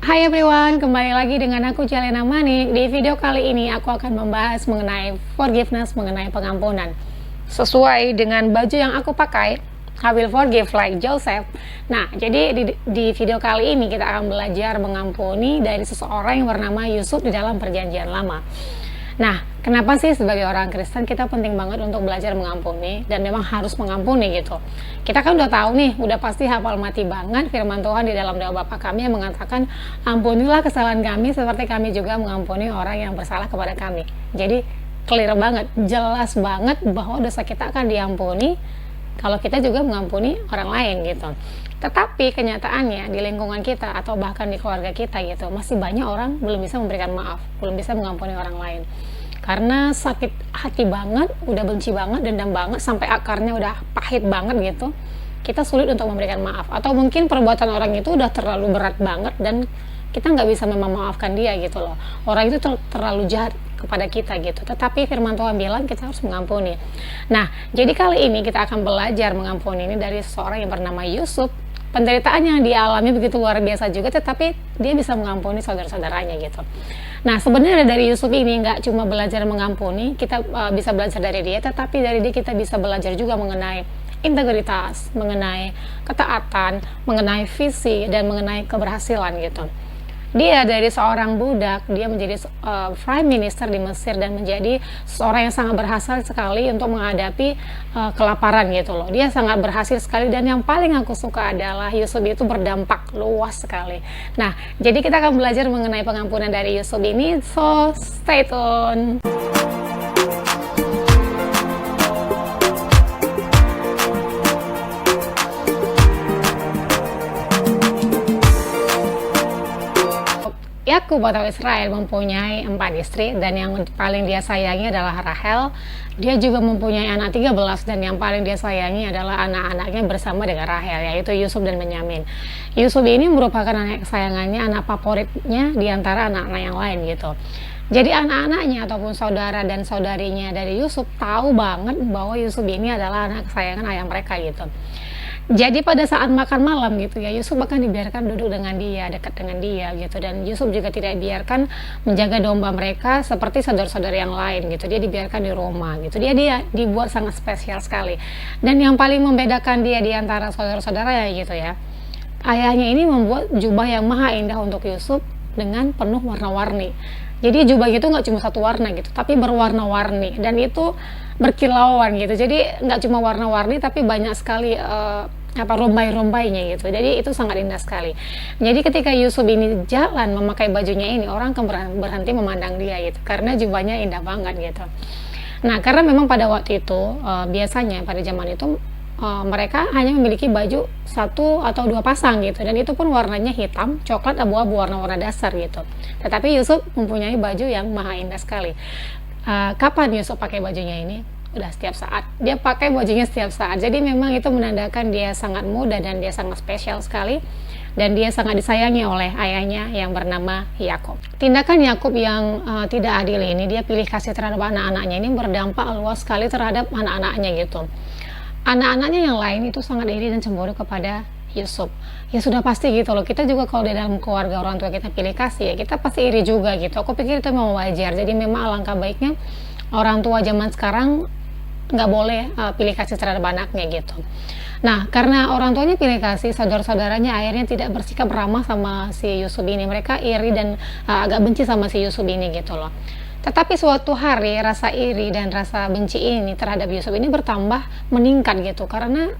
Hai everyone, kembali lagi dengan aku Jelena Manik. Di video kali ini aku akan membahas mengenai forgiveness, mengenai pengampunan. Sesuai dengan baju yang aku pakai, I will forgive like Joseph. Nah, jadi di video kali ini kita akan belajar mengampuni dari seseorang yang bernama Yusuf di dalam Perjanjian Lama. Nah, kenapa sih sebagai orang Kristen kita penting banget untuk belajar mengampuni dan memang harus mengampuni gitu. Kita kan udah tahu nih, udah pasti hafal mati banget firman Tuhan di dalam doa Bapa kami yang mengatakan, ampunilah kesalahan kami seperti kami juga mengampuni orang yang bersalah kepada kami. Jadi clear banget, jelas banget bahwa dosa kita akan diampuni kalau kita juga mengampuni orang lain gitu. Tetapi kenyataannya di lingkungan kita atau bahkan di keluarga kita gitu, masih banyak orang belum bisa memberikan maaf, belum bisa mengampuni orang lain. Karena sakit hati banget, udah benci banget, dendam banget, sampai akarnya udah pahit banget gitu, kita sulit untuk memberikan maaf. Atau mungkin perbuatan orang itu udah terlalu berat banget dan kita nggak bisa memaafkan dia gitu loh. Orang itu terlalu jahat kepada kita gitu. Tetapi firman Tuhan bilang kita harus mengampuni. Nah, jadi kali ini kita akan belajar mengampuni ini dari seseorang yang bernama Yusuf. Penderitaan yang dialami begitu luar biasa juga, tetapi dia bisa mengampuni saudara-saudaranya gitu. Nah, sebenarnya dari Yusuf ini nggak cuma belajar mengampuni, kita bisa belajar dari dia, tetapi dari dia kita bisa belajar juga mengenai integritas, mengenai ketaatan, mengenai visi, dan mengenai keberhasilan gitu. Dia dari seorang budak, dia menjadi prime minister di Mesir dan menjadi seorang yang sangat berhasil sekali untuk menghadapi kelaparan gitu loh. Dia sangat berhasil sekali dan yang paling aku suka adalah Yusuf itu berdampak luas sekali. Nah, jadi kita akan belajar mengenai pengampunan dari Yusuf ini, so stay tune. Yakub atau Israel mempunyai 4 istri dan yang paling dia sayangi adalah Rahel. Dia juga mempunyai anak 13 dan yang paling dia sayangi adalah anak-anaknya bersama dengan Rahel, yaitu Yusuf dan Benyamin. Yusuf ini merupakan anak kesayangannya, anak favoritnya di antara anak-anak yang lain gitu. Jadi anak-anaknya ataupun saudara dan saudarinya dari Yusuf tahu banget bahwa Yusuf ini adalah anak kesayangan ayah mereka gitu. Jadi pada saat makan malam gitu ya, Yusuf bahkan dibiarkan duduk dengan dia, dekat dengan dia gitu. Dan Yusuf juga tidak dibiarkan menjaga domba mereka seperti saudara-saudara yang lain gitu. Dia dibiarkan di rumah gitu. Dia dibuat sangat spesial sekali. Dan yang paling membedakan dia di antara saudara-saudara ya gitu ya, ayahnya ini membuat jubah yang maha indah untuk Yusuf dengan penuh warna-warni. Jadi jubah itu nggak cuma satu warna gitu, tapi berwarna-warni dan itu berkilauan gitu. Jadi nggak cuma warna-warni, tapi banyak sekali rombai-rombainya gitu. Jadi itu sangat indah sekali. Jadi ketika Yusuf ini jalan memakai bajunya ini, orang akan berhenti memandang dia gitu, karena jubahnya indah banget gitu. Nah, karena memang pada waktu itu biasanya pada zaman itu mereka hanya memiliki baju 1 atau 2 pasang gitu, dan itu pun warnanya hitam, coklat, abu-abu, warna-warna dasar gitu. Tetapi Yusuf mempunyai baju yang maha indah sekali. Kapan Yusuf pakai bajunya ini? Udah setiap saat. Dia pakai bajunya setiap saat. Jadi memang itu menandakan dia sangat muda dan dia sangat spesial sekali. Dan dia sangat disayangi oleh ayahnya yang bernama Yakub. Tindakan Yakub yang tidak adil ini, dia pilih kasih terhadap anak-anaknya ini berdampak luas sekali terhadap anak-anaknya gitu. Anak-anaknya yang lain itu sangat iri dan cemburu kepada Yusuf. Ya sudah pasti gitu loh, kita juga kalau di dalam keluarga orang tua kita pilih kasih ya, kita pasti iri juga gitu. Aku pikir itu memang wajar. Jadi memang alangkah baiknya orang tua zaman sekarang nggak boleh pilih kasih terhadap anaknya gitu. Nah, karena orang tuanya pilih kasih, saudara-saudaranya akhirnya tidak bersikap ramah sama si Yusuf ini. Mereka iri dan agak benci sama si Yusuf ini gitu loh. Tetapi suatu hari rasa iri dan rasa benci ini terhadap Yusuf ini bertambah meningkat gitu, karena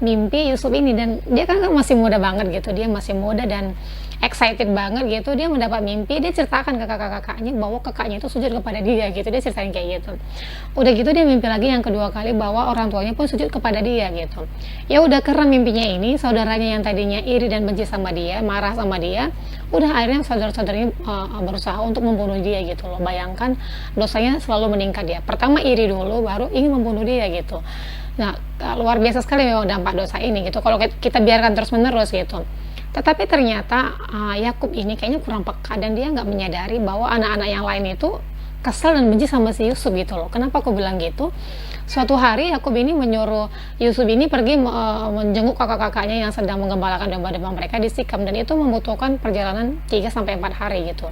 mimpi Yusuf ini, dan dia kan masih muda banget gitu, dia masih muda dan excited banget gitu. Dia mendapat mimpi, dia ceritakan ke kakak-kakaknya bahwa kakaknya itu sujud kepada dia gitu, dia ceritain kayak gitu. Udah gitu dia mimpi lagi yang kedua kali bahwa orang tuanya pun sujud kepada dia gitu. Ya udah, karena mimpinya ini, saudaranya yang tadinya iri dan benci sama dia, marah sama dia, udah akhirnya saudara-saudaranya berusaha untuk membunuh dia gitu loh. Bayangkan dosanya selalu meningkat dia. Pertama iri dulu, baru ingin membunuh dia gitu. Nah, luar biasa sekali memang dampak dosa ini gitu, kalau kita biarkan terus-menerus gitu. Tetapi ternyata Yakub ini kayaknya kurang peka dan dia nggak menyadari bahwa anak-anak yang lain itu kesel dan benci sama si Yusuf gitu loh. Kenapa aku bilang gitu? Suatu hari Yakub ini menyuruh Yusuf ini pergi menjenguk kakak-kakaknya yang sedang menggembalakan domba-domba mereka di Sikem, dan itu membutuhkan perjalanan 3-4 hari gitu.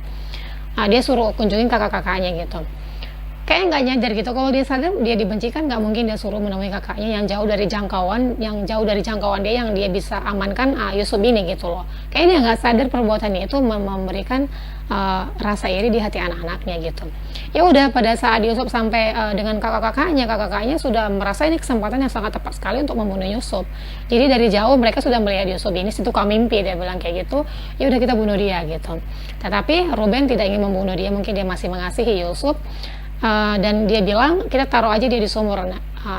Nah, dia suruh kunjungin kakak-kakaknya gitu. Kayaknya nggak nyadar gitu, kalau dia sadar dia dibencikan, nggak mungkin dia suruh menemui kakaknya yang jauh dari jangkauan dia, yang dia bisa amankan Yusuf ini gitu loh. Kayaknya dia nggak sadar perbuatannya itu memberikan rasa iri di hati anak-anaknya gitu. Ya udah, pada saat Yusuf sampai dengan kakak-kakaknya sudah merasa ini kesempatan yang sangat tepat sekali untuk membunuh Yusuf. Jadi dari jauh mereka sudah melihat Yusuf ini si tukang mimpi, dia bilang kayak gitu. Ya udah, kita bunuh dia gitu. Tetapi Ruben tidak ingin membunuh dia, mungkin dia masih mengasihi Yusuf. Dan dia bilang kita taruh aja dia di sumur.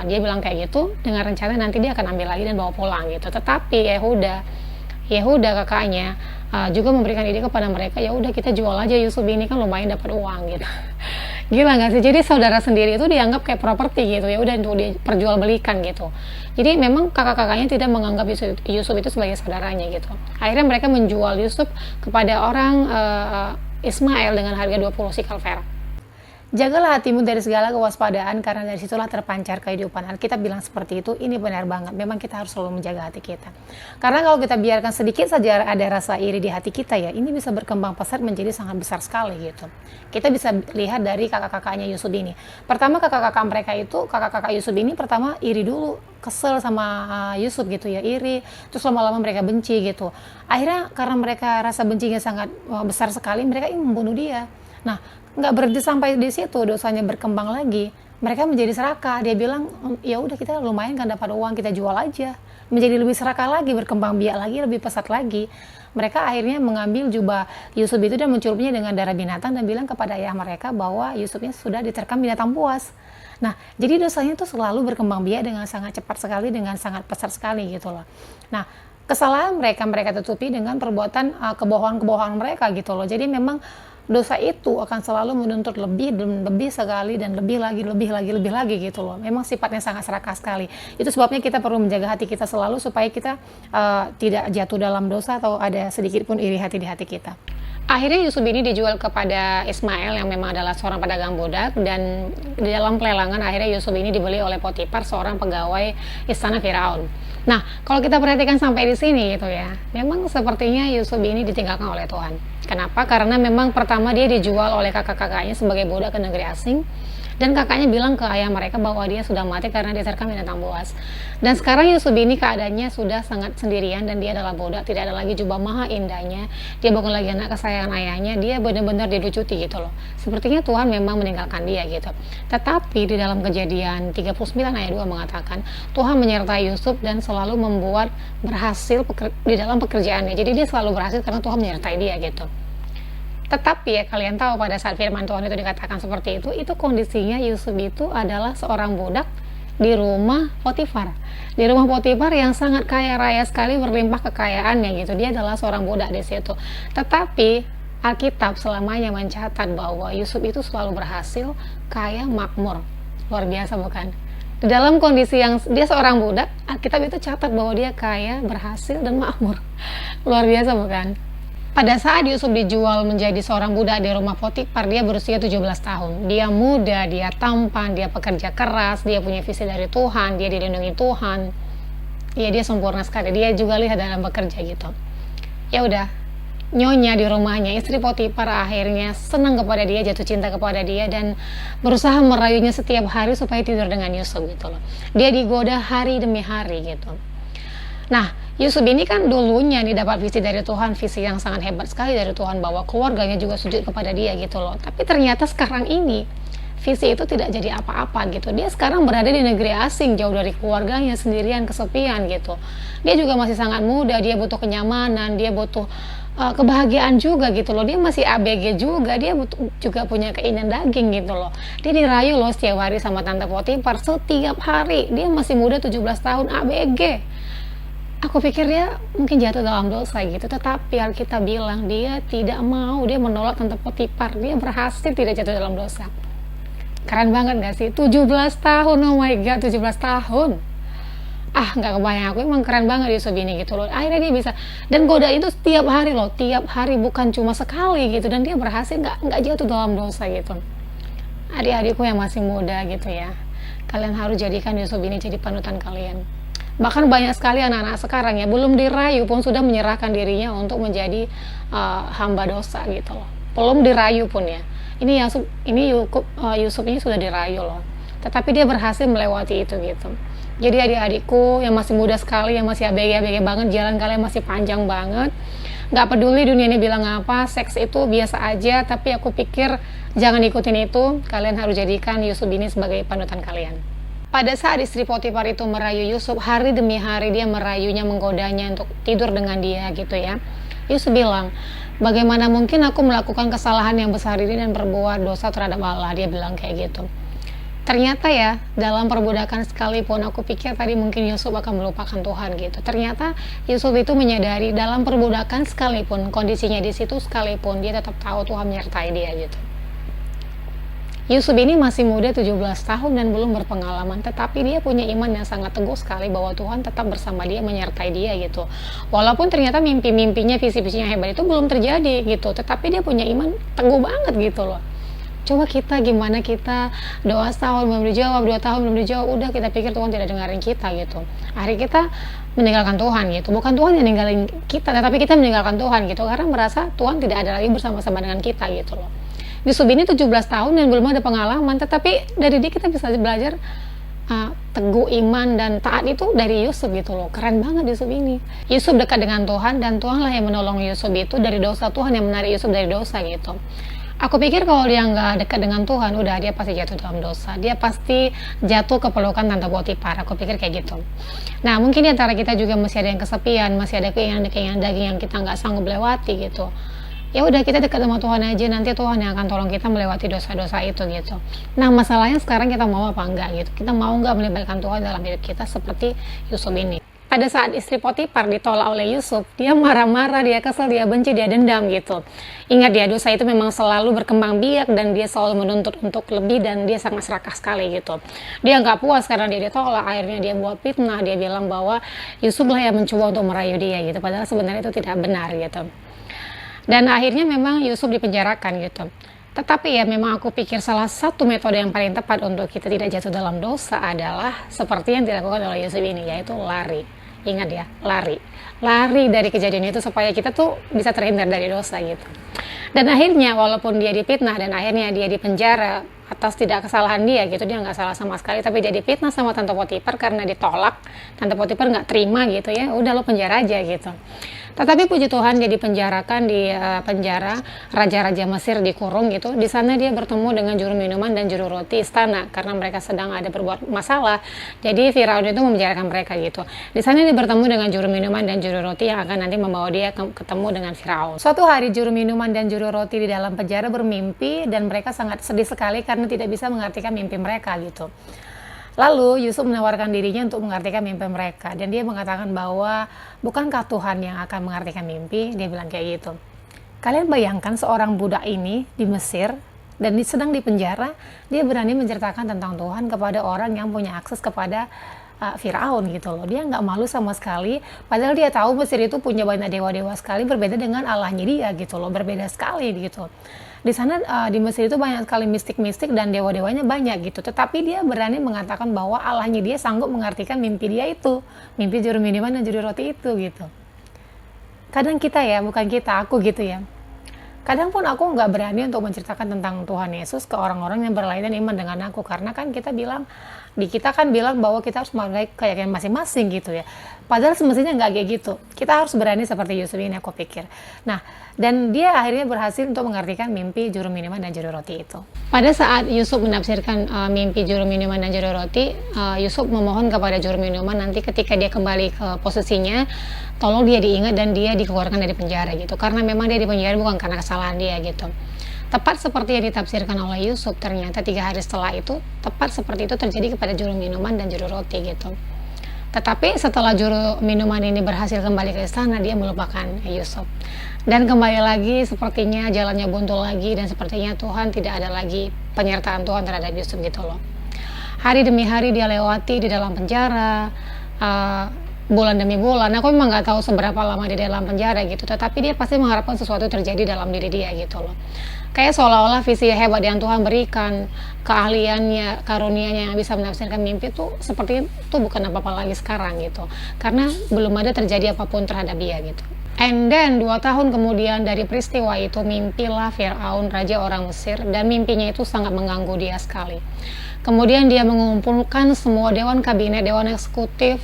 Dia bilang kayak gitu dengan rencana nanti dia akan ambil lagi dan bawa pulang gitu. Tetapi Yehuda kakaknya juga memberikan ide kepada mereka, ya udah kita jual aja Yusuf ini, kan lumayan dapat uang gitu. Gila nggak sih? Jadi saudara sendiri itu dianggap kayak properti gitu, ya udah untuk diperjualbelikan gitu. Jadi memang kakak-kakaknya tidak menganggap Yusuf itu sebagai saudaranya gitu. Akhirnya mereka menjual Yusuf kepada orang Ismail dengan harga 20 sikal perak. Jagalah hatimu dari segala kewaspadaan, karena dari situlah terpancar kehidupan. Alkitab bilang seperti itu, ini benar banget. Memang kita harus selalu menjaga hati kita. Karena kalau kita biarkan sedikit saja ada rasa iri di hati kita ya, ini bisa berkembang pesat menjadi sangat besar sekali gitu. Kita bisa lihat dari kakak-kakaknya Yusuf ini. Pertama kakak-kakak Yusuf ini pertama iri dulu, kesel sama Yusuf gitu ya, iri. Terus lama-lama mereka benci gitu. Akhirnya karena mereka rasa bencinya sangat besar sekali, mereka ingin membunuh dia. Nah, nggak berhenti sampai di situ, dosanya berkembang lagi. Mereka menjadi serakah. Dia bilang, ya udah kita lumayan kan dapat uang, kita jual aja. Menjadi lebih serakah lagi, berkembang biak lagi, lebih pesat lagi. Mereka akhirnya mengambil jubah Yusuf itu dan mencurupnya dengan darah binatang dan bilang kepada ayah mereka bahwa Yusufnya sudah diterkam binatang buas. Nah, jadi dosanya itu selalu berkembang biak dengan sangat cepat sekali, dengan sangat pesat sekali gitu loh. Nah, kesalahan mereka tutupi dengan perbuatan kebohongan mereka gitu loh. Jadi memang dosa itu akan selalu menuntut lebih dan lebih sekali dan lebih lagi gitu loh. Memang sifatnya sangat serakah sekali. Itu sebabnya kita perlu menjaga hati kita selalu supaya kita tidak jatuh dalam dosa atau ada sedikit pun iri hati di hati kita. Akhirnya Yusuf ini dijual kepada Ismail yang memang adalah seorang pedagang budak, dan di dalam pelelangan akhirnya Yusuf ini dibeli oleh Potifar, seorang pegawai istana Firaun. Nah, kalau kita perhatikan sampai di sini gitu ya, memang sepertinya Yusuf ini ditinggalkan oleh Tuhan. Kenapa? Karena memang pertama dia dijual oleh kakak-kakaknya sebagai budak ke negeri asing, dan kakaknya bilang ke ayah mereka bahwa dia sudah mati karena diterkam binatang buas. Dan sekarang Yusuf ini keadaannya sudah sangat sendirian dan dia adalah budak, tidak ada lagi jubah maha indahnya, dia bukan lagi anak kesayangan ayahnya, dia benar-benar dilucuti gitu loh. Sepertinya Tuhan memang meninggalkan dia gitu. Tetapi di dalam Kejadian 39 ayat 2 mengatakan Tuhan menyertai Yusuf dan selalu membuat berhasil di dalam pekerjaannya. Jadi dia selalu berhasil karena Tuhan menyertai dia gitu. Tetapi ya kalian tahu pada saat firman Tuhan itu dikatakan seperti itu kondisinya Yusuf itu adalah seorang budak di rumah Potifar. Di rumah Potifar yang sangat kaya raya sekali, berlimpah kekayaannya gitu. Dia adalah seorang budak di situ. Tetapi Alkitab selamanya mencatat bahwa Yusuf itu selalu berhasil, kaya, makmur. Luar biasa bukan? Di dalam kondisi yang dia seorang budak, Alkitab itu catat bahwa dia kaya, berhasil, dan makmur. Luar biasa bukan? Pada saat Yusuf dijual menjadi seorang budak di rumah Potifar, dia berusia 17 tahun. Dia muda, dia tampan, dia pekerja keras, dia punya visi dari Tuhan, dia dilindungi Tuhan. Ya, dia sempurna sekali. Dia juga lihat dalam bekerja gitu. Ya udah, nyonya di rumahnya, istri Potifar akhirnya senang kepada dia, jatuh cinta kepada dia, dan berusaha merayunya setiap hari supaya tidur dengan Yusuf gitu loh. Dia digoda hari demi hari gitu. Nah, Yusuf ini kan dulunya nih dapat visi dari Tuhan, visi yang sangat hebat sekali dari Tuhan, bahwa keluarganya juga sujud kepada dia gitu loh. Tapi ternyata sekarang ini visi itu tidak jadi apa-apa gitu. Dia sekarang berada di negeri asing, jauh dari keluarganya, sendirian, kesepian gitu. Dia juga masih sangat muda, dia butuh kenyamanan, dia butuh kebahagiaan juga gitu loh. Dia masih ABG juga, dia juga punya keinginan daging gitu loh. Dia dirayu loh setiap hari sama tante Potifar, setiap hari. Dia masih muda, 17 tahun, ABG. Aku pikir dia mungkin jatuh dalam dosa gitu, tetapi Alkitab bilang dia tidak mau, dia menolak tante Potifar, dia berhasil tidak jatuh dalam dosa. Keren banget gak sih? 17 tahun, oh my god, 17 tahun. Nggak kebayang, aku emang keren banget Yusuf ini gitu loh. Akhirnya dia bisa, dan godaan itu setiap hari loh, tiap hari, bukan cuma sekali gitu, dan dia berhasil nggak jatuh dalam dosa gitu. Adik-adikku yang masih muda gitu ya, kalian harus jadikan Yusuf ini jadi panutan kalian. Bahkan banyak sekali anak-anak sekarang ya, belum dirayu pun sudah menyerahkan dirinya untuk menjadi hamba dosa gitu loh. Belum dirayu pun ya. Yusuf ini sudah dirayu loh. Tetapi dia berhasil melewati itu gitu. Jadi adik-adikku yang masih muda sekali, yang masih ABG banget, jalan kalian masih panjang banget. Gak peduli dunia ini bilang apa, seks itu biasa aja, tapi aku pikir jangan ikutin itu. Kalian harus jadikan Yusuf ini sebagai panutan kalian. Pada saat istri Potifar itu merayu Yusuf, hari demi hari dia merayunya, menggodanya untuk tidur dengan dia gitu ya. Yusuf bilang, bagaimana mungkin aku melakukan kesalahan yang besar ini dan berbuat dosa terhadap Allah, dia bilang kayak gitu. Ternyata ya, dalam perbudakan sekalipun, aku pikir tadi mungkin Yusuf akan melupakan Tuhan gitu. Ternyata Yusuf itu menyadari dalam perbudakan sekalipun, kondisinya di situ sekalipun, dia tetap tahu Tuhan menyertai dia gitu. Yusuf ini masih muda 17 tahun dan belum berpengalaman, tetapi dia punya iman yang sangat teguh sekali bahwa Tuhan tetap bersama dia, menyertai dia gitu. Walaupun ternyata mimpi-mimpinya, visi-visinya hebat itu belum terjadi gitu, tetapi dia punya iman teguh banget gitu loh. Coba kita, gimana kita doa setahun belum dijawab, 2 tahun belum dijawab, udah kita pikir Tuhan tidak dengerin kita gitu. Akhirnya kita meninggalkan Tuhan gitu. Bukan Tuhan yang ninggalin kita, tetapi kita meninggalkan Tuhan gitu, karena merasa Tuhan tidak ada lagi bersama-sama dengan kita gitu loh. Yusuf ini 17 tahun dan belum ada pengalaman, tetapi dari dia kita bisa belajar teguh iman dan taat itu dari Yusuf gitu loh. Keren banget Yusuf ini. Yusuf dekat dengan Tuhan dan Tuhanlah yang menolong Yusuf itu dari dosa. Tuhan yang menarik Yusuf dari dosa gitu. Aku pikir kalau dia nggak dekat dengan Tuhan, udah dia pasti jatuh dalam dosa. Dia pasti jatuh ke pelukan Tante Potifar. Aku pikir kayak gitu. Nah, mungkin di antara kita juga masih ada yang kesepian, masih ada keinginan daging yang kita nggak sanggup lewati gitu. Ya udah, kita dekat sama Tuhan aja, nanti Tuhan yang akan tolong kita melewati dosa-dosa itu gitu. Nah, masalahnya sekarang kita mau apa enggak gitu. Kita mau nggak melibatkan Tuhan dalam hidup kita seperti Yusuf ini. Pada saat istri Potifar ditolak oleh Yusuf, dia marah-marah, dia kesel, dia benci, dia dendam gitu. Ingat ya, dosa itu memang selalu berkembang biak dan dia selalu menuntut untuk lebih dan dia sangat serakah sekali gitu. Dia nggak puas karena dia ditolak, akhirnya dia buat fitnah, dia bilang bahwa Yusuf lah yang mencoba untuk merayu dia gitu. Padahal sebenarnya itu tidak benar gitu. Dan akhirnya memang Yusuf dipenjarakan gitu. Tetapi ya memang aku pikir salah satu metode yang paling tepat untuk kita tidak jatuh dalam dosa adalah seperti yang dilakukan oleh Yusuf ini, yaitu lari. Ingat ya, lari dari kejadian itu supaya kita tuh bisa terhindar dari dosa gitu. Dan akhirnya walaupun dia difitnah dan akhirnya dia dipenjara atas tidak kesalahan dia gitu, dia nggak salah sama sekali, tapi dia difitnah sama Tante Potifar karena ditolak. Tante Potifar nggak terima gitu ya, udah lo penjara aja gitu. Tetapi puji Tuhan dia dipenjarakan di penjara raja-raja Mesir, dikurung gitu. Di sana dia bertemu dengan juru minuman dan juru roti istana karena mereka sedang ada berbuat masalah. Jadi Firaun itu memenjarakan mereka gitu. Di sana dia bertemu dengan juru minuman dan juru roti yang akan nanti membawa dia ketemu dengan Firaun. Suatu hari juru minuman dan juru roti di dalam penjara bermimpi dan mereka sangat sedih sekali karena tidak bisa mengartikan mimpi mereka gitu. Lalu Yusuf menawarkan dirinya untuk mengartikan mimpi mereka dan dia mengatakan bahwa bukankah Tuhan yang akan mengartikan mimpi? Dia bilang kayak gitu. Kalian bayangkan seorang budak ini di Mesir dan sedang dipenjara, dia berani menceritakan tentang Tuhan kepada orang yang punya akses kepada Firaun gitu loh. Dia nggak malu sama sekali, padahal dia tahu Mesir itu punya banyak dewa-dewa sekali, berbeda dengan Allahnya dia gitu loh, berbeda sekali gitu. Di sana di Mesir itu banyak sekali mistik-mistik dan dewa-dewanya banyak gitu. Tetapi dia berani mengatakan bahwa Allahnya dia sanggup mengartikan mimpi dia itu, mimpi juru minuman dan juru roti itu gitu. Kadang kita ya, bukan kita, aku gitu ya. Kadang pun aku nggak berani untuk menceritakan tentang Tuhan Yesus ke orang-orang yang berlainan iman dengan aku, karena kan kita bilang, di kita kan bilang bahwa kita harus menghargai keyakinan masing-masing gitu ya. Padahal semestinya nggak kayak gitu. Kita harus berani seperti Yusuf ini, aku pikir. Nah, dan dia akhirnya berhasil untuk mengartikan mimpi juru minuman dan juru roti itu. Pada saat Yusuf menafsirkan mimpi juru minuman dan juru roti, Yusuf memohon kepada juru minuman nanti ketika dia kembali ke posisinya, tolong dia diingat dan dia dikeluarkan dari penjara gitu. Karena memang dia di penjara bukan karena kesalahan dia gitu. Tepat seperti yang ditafsirkan oleh Yusuf, ternyata 3 hari setelah itu, tepat seperti itu terjadi kepada juru minuman dan juru roti gitu. Tetapi setelah juru minuman ini berhasil kembali ke istana, dia melupakan Yusuf. Dan kembali lagi sepertinya jalannya buntu lagi dan sepertinya Tuhan tidak ada lagi penyertaan Tuhan terhadap Yusuf gitu loh. Hari demi hari dia lewati di dalam penjara, bulan demi bulan. Aku memang nggak tahu seberapa lama dia dalam penjara gitu, tetapi dia pasti mengharapkan sesuatu terjadi dalam diri dia gitu loh. Kayak seolah-olah visi hebat yang Tuhan berikan, keahliannya, karunia-Nya yang bisa menafsirkan mimpi tuh seperti itu bukan apa-apa lagi sekarang gitu. Karena belum ada terjadi apapun terhadap dia gitu. And then 2 tahun kemudian dari peristiwa itu, mimpilah Firaun, raja orang Mesir, dan mimpinya itu sangat mengganggu dia sekali. Kemudian dia mengumpulkan semua dewan kabinet, dewan eksekutif,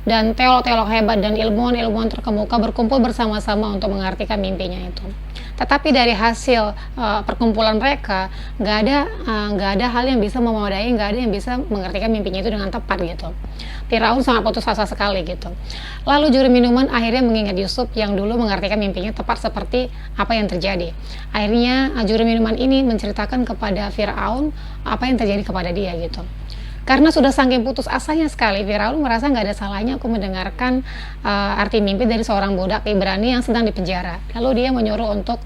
dan teolog-teolog hebat dan ilmuwan-ilmuwan terkemuka berkumpul bersama-sama untuk mengartikan mimpinya itu. Tetapi dari hasil perkumpulan mereka, nggak ada hal yang bisa memadai, nggak ada yang bisa mengartikan mimpinya itu dengan tepat gitu. Firaun sangat putus asa sekali gitu. Lalu juru minuman akhirnya mengingat Yusuf yang dulu mengartikan mimpinya tepat seperti apa yang terjadi. Akhirnya juru minuman ini menceritakan kepada Firaun apa yang terjadi kepada dia gitu. Karena sudah saking putus asanya sekali, Firaun merasa nggak ada salahnya aku mendengarkan arti mimpi dari seorang budak Ibrani yang sedang dipenjara. Lalu dia menyuruh untuk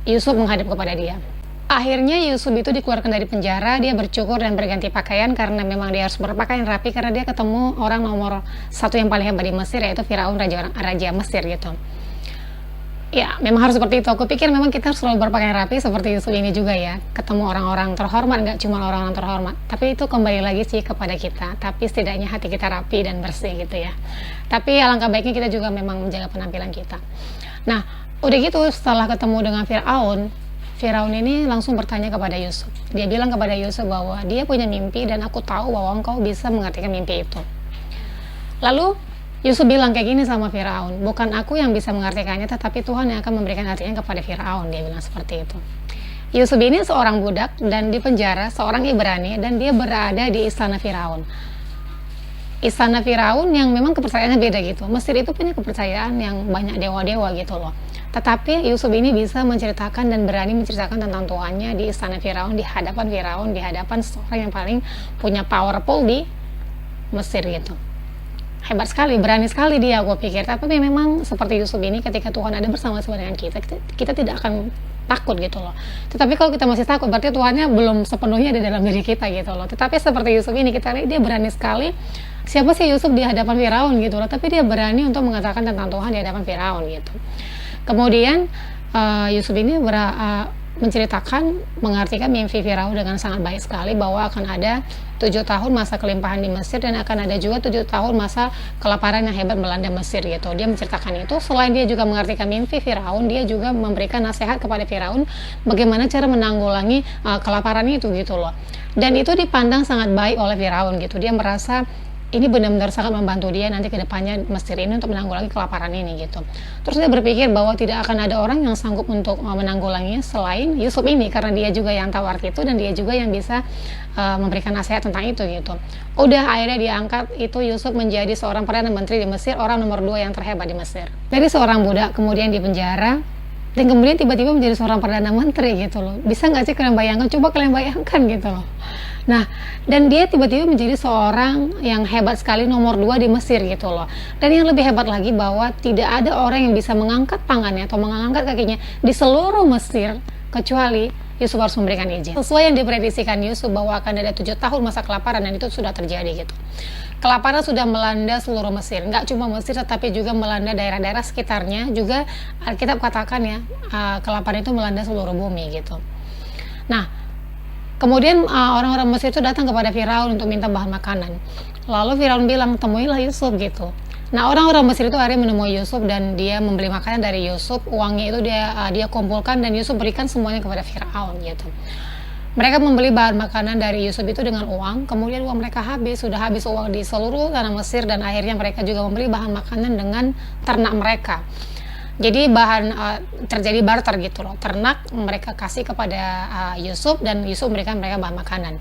Yusuf menghadap kepada dia. Akhirnya Yusuf itu dikeluarkan dari penjara, dia bercukur dan berganti pakaian karena memang dia harus berpakaian rapi karena dia ketemu orang nomor 1 yang paling hebat di Mesir, yaitu Firaun, raja Mesir gitu. Ya, memang harus seperti itu. Aku pikir memang kita harus selalu berpakaian rapi seperti Yusuf ini juga ya. Ketemu orang-orang terhormat, nggak cuma orang-orang terhormat. Tapi itu kembali lagi sih kepada kita. Tapi setidaknya hati kita rapi dan bersih gitu ya. Tapi alangkah baiknya kita juga memang menjaga penampilan kita. Nah, udah gitu setelah ketemu dengan Firaun ini langsung bertanya kepada Yusuf. Dia bilang kepada Yusuf bahwa dia punya mimpi dan aku tahu bahwa engkau bisa mengartikan mimpi itu. Lalu Yusuf bilang kayak gini sama Firaun, bukan aku yang bisa mengartikannya, tetapi Tuhan yang akan memberikan artinya kepada Firaun. Dia bilang seperti itu. Yusuf ini seorang budak dan di penjara, seorang Ibrani, dan dia berada di istana Firaun. Istana Firaun yang memang kepercayaannya beda gitu. Mesir itu punya kepercayaan yang banyak dewa-dewa gitu loh. Tetapi Yusuf ini bisa menceritakan dan berani menceritakan tentang Tuhannya di istana Firaun, di hadapan seorang yang paling punya powerful di Mesir gitu. Hebat sekali, berani sekali dia, gue pikir. Tapi memang seperti Yusuf ini, ketika Tuhan ada bersama-sama dengan kita tidak akan takut gitu loh. Tetapi kalau kita masih takut, berarti Tuhannya belum sepenuhnya ada dalam diri kita gitu loh. Tetapi seperti Yusuf ini, kita lihat dia berani sekali. Siapa sih Yusuf di hadapan Firaun gitu loh, tapi dia berani untuk mengatakan tentang Tuhan di hadapan Firaun gitu. Kemudian Yusuf ini menceritakan, mengartikan mimpi Firaun dengan sangat baik sekali, bahwa akan ada 7 tahun masa kelimpahan di Mesir dan akan ada juga 7 tahun masa kelaparan yang hebat melanda Mesir gitu. Dia menceritakan itu. Selain dia juga mengartikan mimpi Firaun, dia juga memberikan nasihat kepada Firaun bagaimana cara menanggulangi kelaparan itu gitu loh. Dan itu dipandang sangat baik oleh Firaun gitu. Dia merasa ini benar-benar sangat membantu dia nanti ke depannya Mesir ini untuk menanggulangi kelaparan ini gitu. Terus dia berpikir bahwa tidak akan ada orang yang sanggup untuk menanggulanginya selain Yusuf ini, karena dia juga yang tahu arti itu dan dia juga yang bisa memberikan nasihat tentang itu gitu. Udah akhirnya diangkat itu Yusuf menjadi seorang perdana menteri di Mesir, orang nomor 2 yang terhebat di Mesir. Dari seorang budak kemudian di penjara dan kemudian tiba-tiba menjadi seorang perdana menteri gitu loh. Bisa nggak sih kalian bayangkan? Coba kalian bayangkan gitu loh. Nah, dan dia tiba-tiba menjadi seorang yang hebat sekali, nomor 2 di Mesir gitu loh. Dan yang lebih hebat lagi bahwa tidak ada orang yang bisa mengangkat tangannya atau mengangkat kakinya di seluruh Mesir kecuali Yusuf harus memberikan izin. Sesuai yang diprediksikan Yusuf bahwa akan ada 7 tahun masa kelaparan, dan itu sudah terjadi gitu. Kelaparan sudah melanda seluruh Mesir, nggak cuma Mesir tetapi juga melanda daerah-daerah sekitarnya juga. Alkitab katakan ya, kelaparan itu melanda seluruh bumi gitu. Nah, kemudian orang-orang Mesir itu datang kepada Firaun untuk minta bahan makanan. Lalu Firaun bilang, temuilah Yusuf gitu. Nah, orang-orang Mesir itu akhirnya menemui Yusuf dan dia membeli makanan dari Yusuf. Uangnya itu dia kumpulkan dan Yusuf berikan semuanya kepada Firaun gitu. Mereka membeli bahan makanan dari Yusuf itu dengan uang. Kemudian uang mereka sudah habis uang di seluruh tanah Mesir, dan akhirnya mereka juga membeli bahan makanan dengan ternak mereka. Jadi terjadi barter gitu loh. Ternak mereka kasih kepada Yusuf dan Yusuf memberikan mereka bahan makanan.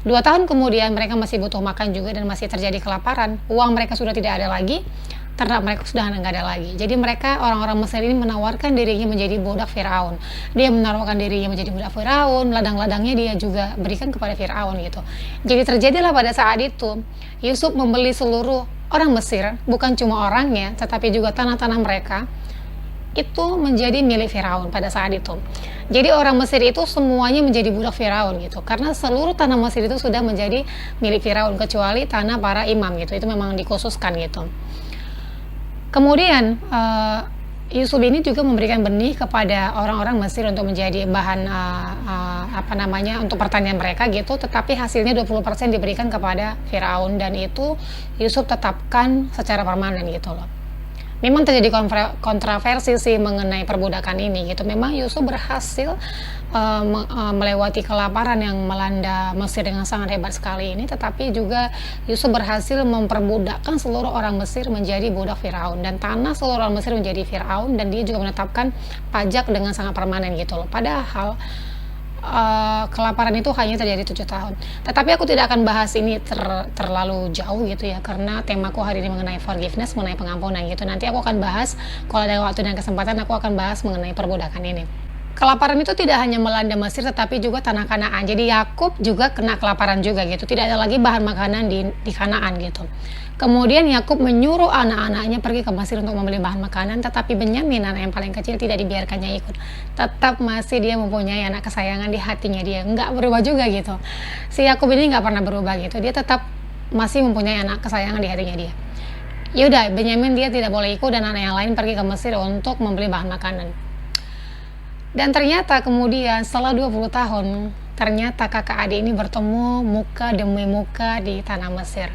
2 tahun kemudian mereka masih butuh makan juga dan masih terjadi kelaparan. Uang mereka sudah tidak ada lagi, ternak mereka sudah nggak ada lagi. Jadi mereka, orang-orang Mesir ini menawarkan dirinya menjadi budak Firaun. Dia menawarkan dirinya menjadi budak Firaun, ladang-ladangnya dia juga berikan kepada Firaun gitu. Jadi terjadilah pada saat itu Yusuf membeli seluruh orang Mesir, bukan cuma orangnya tetapi juga tanah-tanah mereka. itu menjadi milik Firaun pada saat itu. Jadi orang Mesir itu semuanya menjadi budak Firaun gitu, karena seluruh tanah Mesir itu sudah menjadi milik Firaun kecuali tanah para imam gitu. Itu memang dikhususkan gitu. Kemudian Yusuf ini juga memberikan benih kepada orang-orang Mesir untuk menjadi bahan untuk pertanian mereka gitu, tetapi hasilnya 20% diberikan kepada Firaun, dan itu Yusuf tetapkan secara permanen gitu loh. Memang terjadi kontroversi sih mengenai perbudakan ini gitu. Memang Yusuf berhasil melewati kelaparan yang melanda Mesir dengan sangat hebat sekali ini, tetapi juga Yusuf berhasil memperbudakkan seluruh orang Mesir menjadi budak Firaun, dan tanah seluruh orang Mesir menjadi Firaun, dan dia juga menetapkan pajak dengan sangat permanen gitu loh. Padahal kelaparan itu hanya terjadi 7 tahun. Tetapi aku tidak akan bahas ini terlalu jauh gitu ya, karena temaku hari ini mengenai forgiveness, mengenai pengampunan gitu. Nanti aku akan bahas, kalau ada waktu dan kesempatan aku akan bahas mengenai perbudakan ini. Kelaparan itu tidak hanya melanda Mesir tetapi juga tanah Kanaan. Jadi Yakub juga kena kelaparan juga gitu. Tidak ada lagi bahan makanan di Kanaan gitu. Kemudian Yakub menyuruh anak-anaknya pergi ke Mesir untuk membeli bahan makanan, tetapi Benyamin, anak yang paling kecil, tidak dibiarkannya ikut. Tetap masih dia mempunyai anak kesayangan di hatinya dia. Nggak berubah juga gitu. Si Yakub ini nggak pernah berubah gitu. Dia tetap masih mempunyai anak kesayangan di hatinya dia. Yaudah, Benyamin dia tidak boleh ikut, dan anak yang lain pergi ke Mesir untuk membeli bahan makanan. Dan ternyata kemudian setelah 20 tahun, ternyata kakak adik ini bertemu muka demi muka di tanah Mesir.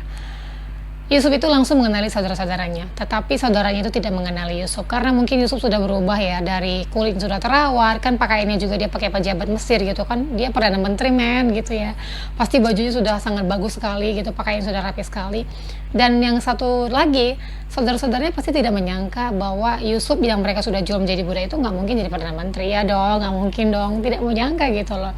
Yusuf itu langsung mengenali saudara-saudaranya, tetapi saudaranya itu tidak mengenali Yusuf, karena mungkin Yusuf sudah berubah ya, dari kulit sudah terawat, kan pakaiannya juga dia pakai pejabat Mesir gitu kan, dia perdana menteri men gitu ya, pasti bajunya sudah sangat bagus sekali gitu, pakaiannya sudah rapi sekali. Dan yang satu lagi, saudara-saudaranya pasti tidak menyangka bahwa Yusuf yang mereka sudah jual menjadi budak itu nggak mungkin jadi perdana menteri ya dong, nggak mungkin dong, tidak menyangka gitu loh.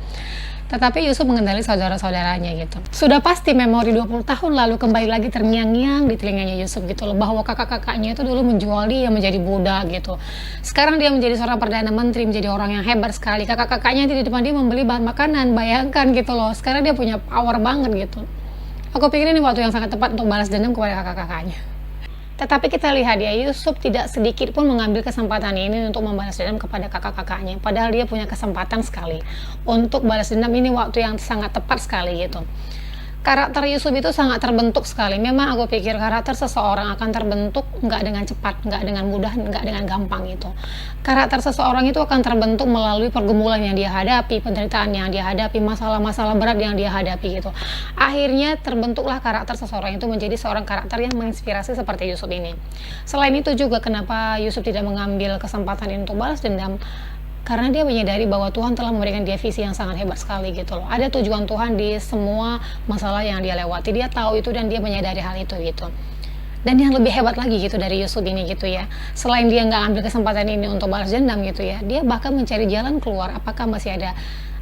Tetapi Yusuf mengenali saudara-saudaranya gitu. Sudah pasti memori 20 tahun lalu kembali lagi terngiang-ngiang di telinganya Yusuf gitu loh, bahwa kakak-kakaknya itu dulu menjual dia menjadi budak gitu. Sekarang dia menjadi seorang perdana menteri, menjadi orang yang hebat sekali. Kakak-kakaknya di depan dia membeli bahan makanan, bayangkan gitu loh. Sekarang dia punya power banget gitu. Aku pikir ini waktu yang sangat tepat untuk balas dendam kepada kakak-kakaknya. Tetapi kita lihat ya, Yusuf tidak sedikit pun mengambil kesempatan ini untuk membalas dendam kepada kakak-kakaknya. Padahal dia punya kesempatan sekali untuk balas dendam, ini waktu yang sangat tepat sekali gitu. Karakter Yusuf itu sangat terbentuk sekali. Memang aku pikir karakter seseorang akan terbentuk nggak dengan cepat, nggak dengan mudah, nggak dengan gampang gitu. Karakter seseorang itu akan terbentuk melalui pergumulan yang dia hadapi, penderitaan yang dia hadapi, masalah-masalah berat yang dia hadapi gitu. Akhirnya terbentuklah karakter seseorang itu menjadi seorang karakter yang menginspirasi seperti Yusuf ini. Selain itu juga kenapa Yusuf tidak mengambil kesempatan ini untuk balas dendam, karena dia menyadari bahwa Tuhan telah memberikan dia visi yang sangat hebat sekali gitu loh. Ada tujuan Tuhan di semua masalah yang dia lewati. Dia tahu itu dan dia menyadari hal itu gitu. Dan yang lebih hebat lagi gitu dari Yusuf ini gitu ya, selain dia nggak ambil kesempatan ini untuk balas dendam gitu ya, dia bahkan mencari jalan keluar. Apakah masih ada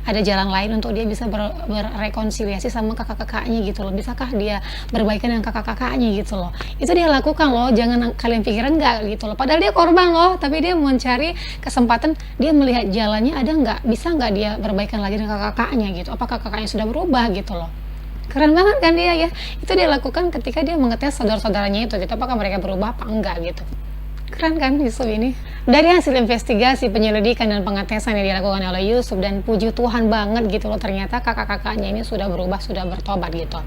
jalan lain untuk dia bisa berrekonsiliasi sama kakak-kakaknya gitu loh. Bisakah dia berbaikan dengan kakak-kakaknya gitu loh. Itu dia lakukan loh, jangan kalian pikiran enggak gitu loh. Padahal dia korban loh, tapi dia mencari kesempatan, dia melihat jalannya ada nggak, bisa nggak dia berbaikan lagi dengan kakak-kakaknya gitu. Apakah kakaknya sudah berubah gitu loh. Keren banget kan dia ya. Itu dia lakukan ketika dia mengetes saudara-saudaranya itu gitu, apakah mereka berubah apa enggak gitu. Keren kan Yusuf ini? Dari hasil investigasi, penyelidikan, dan pengetesan yang dilakukan oleh Yusuf, dan puji Tuhan banget gitu loh, ternyata kakak-kakaknya ini sudah berubah, sudah bertobat gitu.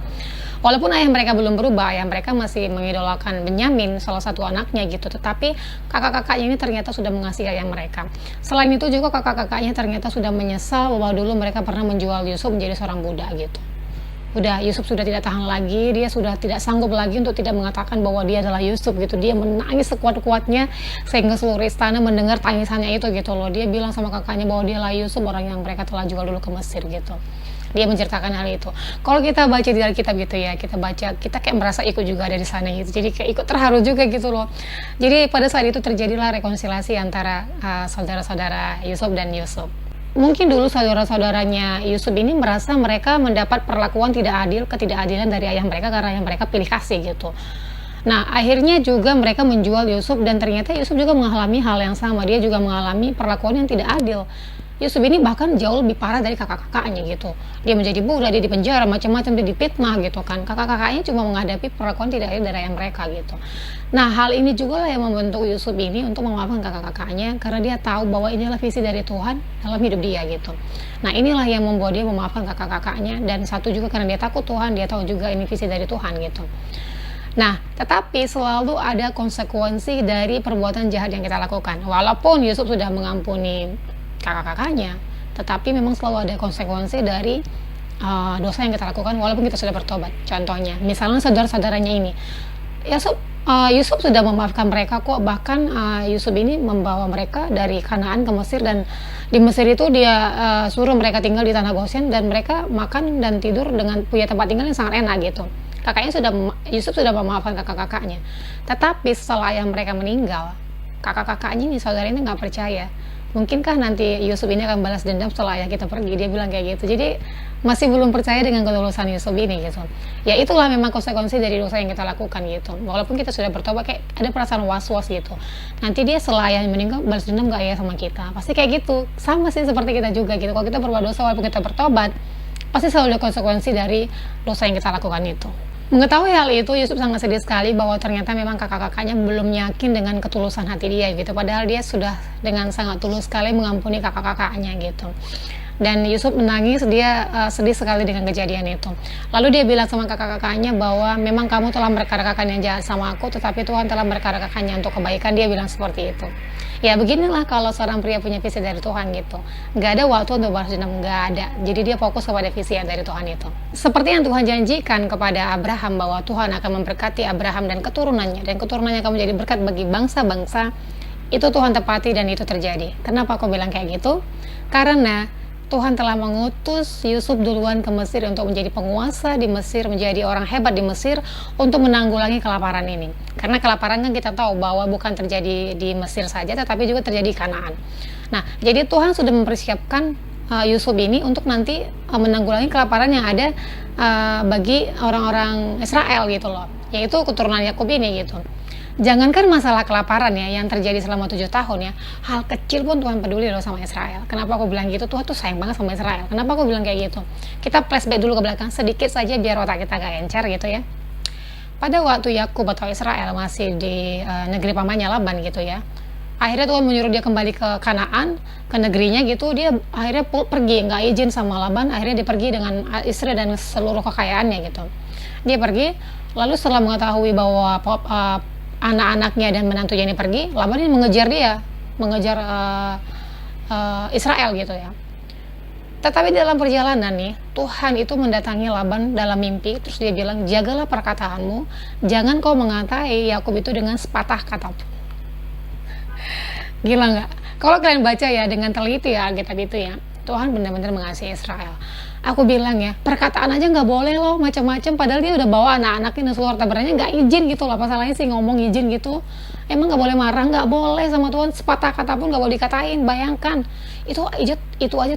Walaupun ayah mereka belum berubah, ayah mereka masih mengidolakan Benyamin, salah satu anaknya gitu, tetapi kakak-kakaknya ini ternyata sudah mengasihi ayah mereka. Selain itu juga kakak-kakaknya ternyata sudah menyesal bahwa dulu mereka pernah menjual Yusuf menjadi seorang budak gitu. Udah, Yusuf sudah tidak tahan lagi, dia sudah tidak sanggup lagi untuk tidak mengatakan bahwa dia adalah Yusuf gitu. Dia menangis sekuat-kuatnya sehingga seluruh istana mendengar tangisannya itu gitu loh. Dia bilang sama kakaknya bahwa dia lah Yusuf, orang yang mereka telah jual dulu ke Mesir gitu. Dia menceritakan hal itu. Kalau kita baca di Alkitab gitu ya, kita baca, kita kayak merasa ikut juga ada di sana gitu. Jadi kayak ikut terharu juga gitu loh. Jadi pada saat itu terjadilah rekonsiliasi antara saudara-saudara Yusuf dan Yusuf. Mungkin dulu saudara-saudaranya Yusuf ini merasa mereka mendapat perlakuan tidak adil, ketidakadilan dari ayah mereka karena ayah mereka pilih kasih gitu. Nah, akhirnya juga mereka menjual Yusuf dan ternyata Yusuf juga mengalami hal yang sama. Dia juga mengalami perlakuan yang tidak adil. Yusuf ini bahkan jauh lebih parah dari kakak-kakaknya gitu. Dia menjadi budak, dia dipenjara, macam-macam, dia dipitnah gitu kan. Kakak-kakaknya cuma menghadapi perlakuan tidak adil dari mereka gitu. Nah, hal ini juga lah yang membentuk Yusuf ini untuk memaafkan kakak-kakaknya karena dia tahu bahwa inilah visi dari Tuhan dalam hidup dia gitu. Nah, inilah yang membuat dia memaafkan kakak-kakaknya, dan satu juga karena dia takut Tuhan, dia tahu juga ini visi dari Tuhan gitu. Nah, tetapi selalu ada konsekuensi dari perbuatan jahat yang kita lakukan. Walaupun Yusuf sudah mengampuni kakak-kakaknya, tetapi memang selalu ada konsekuensi dari dosa yang kita lakukan walaupun kita sudah bertobat. Contohnya, misalnya saudara-saudaranya ini, Yusuf sudah memaafkan mereka kok. Bahkan Yusuf ini membawa mereka dari Kanaan ke Mesir, dan di Mesir itu dia suruh mereka tinggal di tanah Goshen, dan mereka makan dan tidur dengan punya tempat tinggal yang sangat enak gitu. Yusuf sudah memaafkan kakak-kakaknya, tetapi setelah ayah mereka meninggal, kakak-kakaknya ini, saudara ini nggak percaya. Mungkinkah nanti Yusuf ini akan balas dendam setelah ayah kita pergi? Dia bilang kayak gitu. Jadi masih belum percaya dengan ketulusan Yusuf ini gitu. Ya itulah memang konsekuensi dari dosa yang kita lakukan gitu. Walaupun kita sudah bertobat, kayak ada perasaan was-was gitu. Nanti dia setelah ayah meninggal balas dendam nggak ya sama kita? Pasti kayak gitu. Sama sih seperti kita juga gitu. Kalau kita berbuat dosa walaupun kita bertobat, pasti selalu ada konsekuensi dari dosa yang kita lakukan itu. Mengetahui hal itu, Yusuf sangat sedih sekali bahwa ternyata memang kakak-kakaknya belum yakin dengan ketulusan hati dia gitu. Padahal dia sudah dengan sangat tulus sekali mengampuni kakak-kakaknya gitu. Dan Yusuf menangis, dia sedih sekali dengan kejadian itu. Lalu dia bilang sama kakak-kakaknya bahwa memang kamu telah merekarkan yang jahat sama aku, tetapi Tuhan telah merekarkannya untuk kebaikan. Dia bilang seperti itu. Ya beginilah kalau seorang pria punya visi dari Tuhan gitu. Gak ada waktu untuk balas dendam, gak ada. Jadi dia fokus kepada visi yang dari Tuhan itu. Seperti yang Tuhan janjikan kepada Abraham bahwa Tuhan akan memberkati Abraham dan keturunannya akan menjadi berkat bagi bangsa-bangsa. Itu Tuhan tepati dan itu terjadi. Kenapa aku bilang kayak gitu? Karena Tuhan telah mengutus Yusuf duluan ke Mesir untuk menjadi penguasa di Mesir, menjadi orang hebat di Mesir untuk menanggulangi kelaparan ini. Karena kelaparan kan kita tahu bahwa bukan terjadi di Mesir saja, tetapi juga terjadi di Kanaan. Nah, jadi Tuhan sudah mempersiapkan Yusuf ini untuk nanti menanggulangi kelaparan yang ada bagi orang-orang Israel gitu loh, yaitu keturunan Yakub ini gitu. Jangankan masalah kelaparan ya yang terjadi selama 7 tahun ya, hal kecil pun Tuhan peduli loh sama Israel. Kenapa aku bilang gitu? Tuhan tuh sayang banget sama Israel. Kenapa aku bilang kayak gitu? Kita flashback dulu ke belakang sedikit saja biar otak kita gak encer gitu ya. Pada waktu Yakub atau Israel masih di negeri pamannya Laban gitu ya, akhirnya Tuhan menyuruh dia kembali ke Kanaan, ke negerinya gitu. Dia akhirnya pergi, nggak izin sama Laban. Akhirnya dia pergi dengan istri dan seluruh kekayaannya gitu. Dia pergi, lalu setelah mengetahui bahwa anak-anaknya dan menantunya ini pergi, Laban ini mengejar Israel gitu ya. Tetapi dalam perjalanan nih, Tuhan itu mendatangi Laban dalam mimpi, terus dia bilang, jagalah perkataanmu, jangan kau mengatai Yakub itu dengan sepatah kata pun. Gila nggak? Kalau kalian baca ya dengan teliti ya Alkitab itu ya, Tuhan benar-benar mengasihi Israel. Aku bilang ya, perkataan aja nggak boleh loh macam-macam, padahal dia udah bawa anak-anaknya dan seluruh tabarannya nggak izin gitu loh. Apa salahnya sih ngomong izin gitu? Emang nggak boleh marah? Nggak boleh sama Tuhan, sepatah kata pun nggak boleh dikatain. Bayangkan, itu aja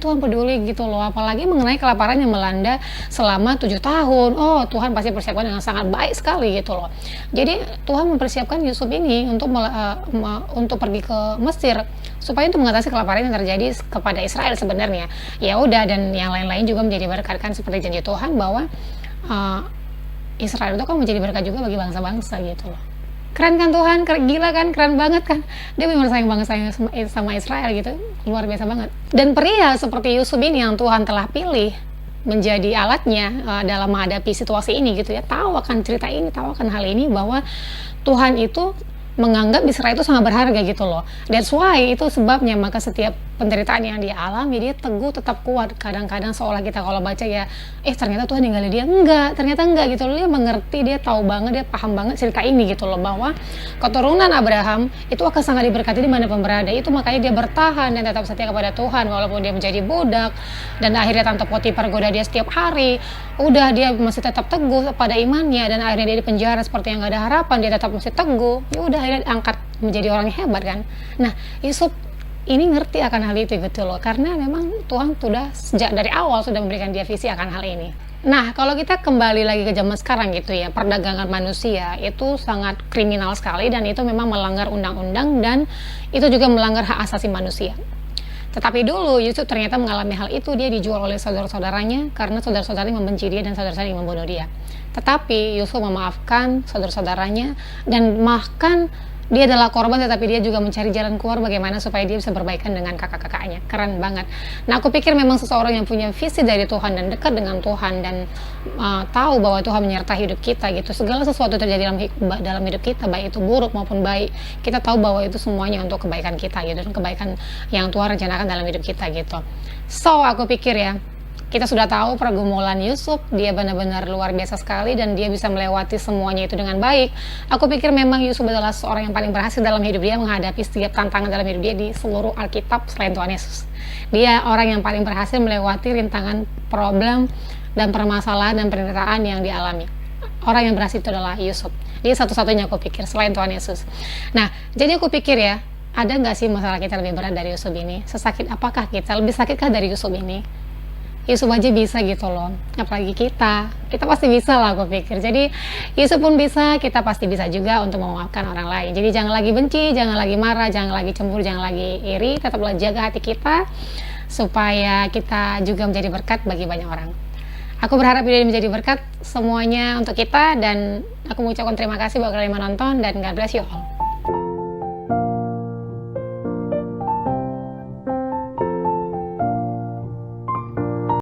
Tuhan peduli gitu loh. Apalagi mengenai kelaparan yang melanda selama 7 tahun. Oh, Tuhan pasti persiapkan dengan sangat baik sekali gitu loh. Jadi Tuhan mempersiapkan Yusuf ini untuk pergi ke Mesir supaya untuk mengatasi kelaparan yang terjadi kepada Israel sebenarnya. Ya udah, dan yang lain-lain juga menjadi berkat kan, seperti janji Tuhan bahwa Israel itu kan menjadi berkat juga bagi bangsa-bangsa gitu loh. Keren kan Tuhan? Gila kan? Keren banget kan? Dia memang sayang banget sama Israel gitu. Luar biasa banget. Dan pria seperti Yusuf ini yang Tuhan telah pilih menjadi alatnya dalam menghadapi situasi ini gitu ya, tahu akan cerita ini, tahu akan hal ini, bahwa Tuhan itu menganggap Israel itu sangat berharga gitu loh. That's why, itu sebabnya maka setiap penderitaan yang dia alami, dia teguh, tetap kuat. Kadang-kadang seolah kita kalau baca ya, ternyata Tuhan ninggalin dia. Ternyata enggak gitu loh. Dia mengerti, dia tahu banget, dia paham banget cerita ini gitu loh, bahwa keturunan Abraham itu akan sangat diberkati di mana pun berada. Itu makanya dia bertahan dan tetap setia kepada Tuhan walaupun dia menjadi budak, dan akhirnya Tante Potifar goda dia setiap hari. Udah, dia masih tetap teguh pada imannya, dan akhirnya dia di penjara seperti yang gak ada harapan, dia tetap masih teguh. Ya udah, akhirnya diangkat menjadi orang yang hebat kan. Nah, Yusuf ini ngerti akan hal itu gitu loh, karena memang Tuhan sudah sejak dari awal sudah memberikan dia visi akan hal ini. Nah, kalau kita kembali lagi ke zaman sekarang gitu ya, perdagangan manusia itu sangat kriminal sekali dan itu memang melanggar undang-undang dan itu juga melanggar hak asasi manusia. Tetapi dulu Yusuf ternyata mengalami hal itu, dia dijual oleh saudara-saudaranya karena saudara-saudaranya membenci dia dan saudara-saudaranya ingin membunuh dia. Tetapi Yusuf memaafkan saudara-saudaranya dan bahkan dia adalah korban tetapi dia juga mencari jalan keluar bagaimana supaya dia bisa berbaikan dengan kakak-kakaknya. Keren banget. Nah, aku pikir memang seseorang yang punya visi dari Tuhan dan dekat dengan Tuhan dan tahu bahwa Tuhan menyertai hidup kita gitu. Segala sesuatu terjadi dalam hidup kita, baik itu buruk maupun baik, kita tahu bahwa itu semuanya untuk kebaikan kita gitu, dan kebaikan yang Tuhan rencanakan dalam hidup kita gitu. So, aku pikir ya, kita sudah tahu pergumulan Yusuf, dia benar-benar luar biasa sekali dan dia bisa melewati semuanya itu dengan baik. Aku pikir memang Yusuf adalah seorang yang paling berhasil dalam hidup dia menghadapi setiap tantangan dalam hidup dia di seluruh Alkitab selain Tuhan Yesus. Dia orang yang paling berhasil melewati rintangan, problem, dan permasalahan dan penderitaan yang dialami. Orang yang berhasil itu adalah Yusuf. Dia satu-satunya aku pikir selain Tuhan Yesus. Nah, jadi aku pikir ya, ada nggak sih masalah kita lebih berat dari Yusuf ini? Sesakit apakah kita? Lebih sakitkah dari Yusuf ini? Yusuf aja bisa gitu loh, apalagi kita pasti bisa lah aku pikir. Jadi Yusuf pun bisa, kita pasti bisa juga untuk memaafkan orang lain. Jadi jangan lagi benci, jangan lagi marah, jangan lagi cemburu, jangan lagi iri, tetaplah jaga hati kita supaya kita juga menjadi berkat bagi banyak orang. Aku berharap video ini menjadi berkat semuanya untuk kita dan aku mengucapkan terima kasih buat kalian yang menonton dan God bless you all.